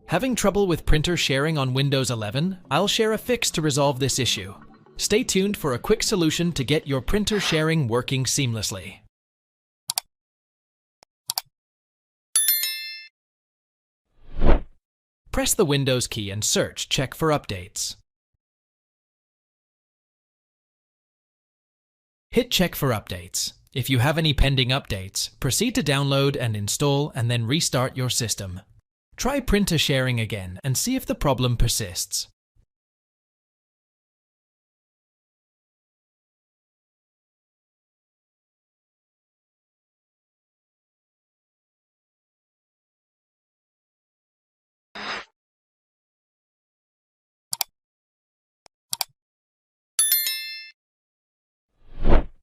Having trouble with printer sharing on Windows 11? I'll share a fix to resolve this issue. Stay tuned for a quick solution to get your printer sharing working seamlessly. Press the Windows key and check for updates. Hit check for updates. If you have any pending updates, proceed to download and install and then restart your system. Try printer sharing again and see if the problem persists.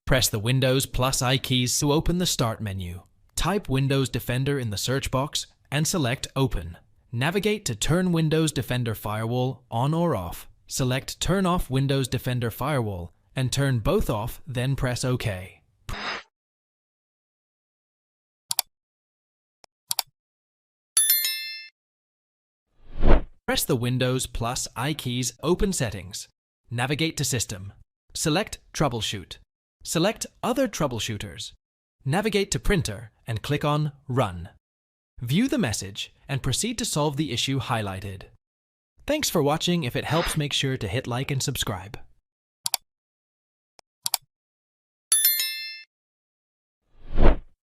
Press the Windows plus I keys to open the Start menu. Type Windows Defender in the search box and select Open. Navigate to Turn Windows Defender Firewall on or off. Select Turn off Windows Defender Firewall and turn both off, then press OK. Press the Windows plus I keys, open Settings. Navigate to System. Select Troubleshoot. Select Other Troubleshooters. Navigate to Printer and click on Run. View the message and proceed to solve the issue highlighted. Thanks for watching. If it helps, make sure to hit like and subscribe.